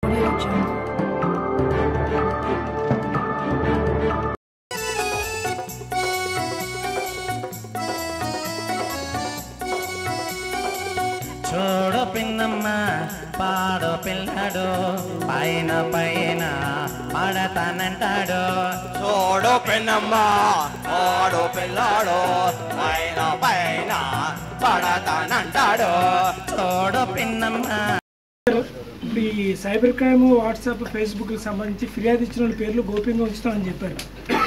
చూడు పిన్నమ్మ పాడు పిల్లాడు పైన పైన పడతానంటాడు. చూడు పిన్నమ్మ పాడు పిల్లాడు పైన పైన పడతానంటాడు. చూడు పిన్నమ్మ. ఇప్పుడు ఈ సైబర్ క్రైమ్ వాట్సాప్ ఫేస్బుక్ సంబంధించి ఫిర్యాదు ఇచ్చిన వాళ్ళ పేర్లు గోప్యంగా ఉంచుతామని చెప్పారు.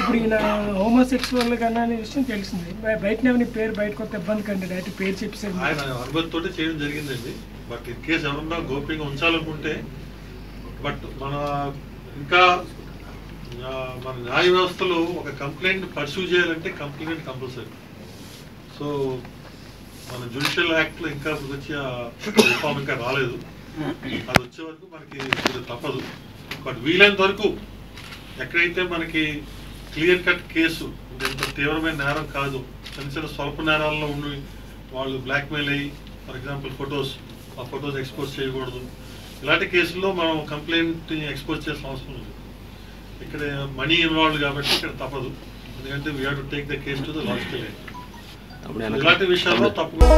ఇప్పుడు ఈయన హోమోసెక్సువల్ కన్నా అనే విషయం తెలిసింది. బయటనే పేరు బయటకు వస్తే ఇబ్బంది కండి, డైరెక్ట్ పేరు చెప్పేసారు. ఆయన అనుమతితో చేయడం జరిగిందండి. బట్ ఇన్ కేసు ఎవరన్నా గోప్యంగా ఉంచాలనుకుంటే బట్ మన ఇంకా మన న్యాయ వ్యవస్థలో ఒక కంప్లైంట్ పర్సూ చేయాలంటే కంప్లైంట్ కంపల్సరీ. సో మన జ్యుడిషియల్ యాక్ట్లో ఇంకా వచ్చి రిఫార్మ్ ఇంకా రాలేదు. అది వచ్చే వరకు మనకి తప్పదు. బట్ వీలైనంత వరకు ఎక్కడైతే మనకి క్లియర్ కట్ కేసు ఇంత తీవ్రమైన నేరం కాదు, చిన్న చిన్న స్వల్ప నేరాల్లో ఉండి వాళ్ళు బ్లాక్మెయిల్ అయ్యి ఫర్ ఎగ్జాంపుల్ ఆ ఫొటోస్ ఎక్స్పోజ్ చేయకూడదు, ఇలాంటి కేసుల్లో మనం కంప్లైంట్ ఎక్స్పోజ్ చేసిన అవసరం ఉంది. ఇక్కడ మనీ ఇన్వాల్వ్ కాబట్టి ఇక్కడ తప్పదు. ఎందుకంటే we have to take the case to the logical end. ఇలాంటి విషయాల్లో తప్పకుండా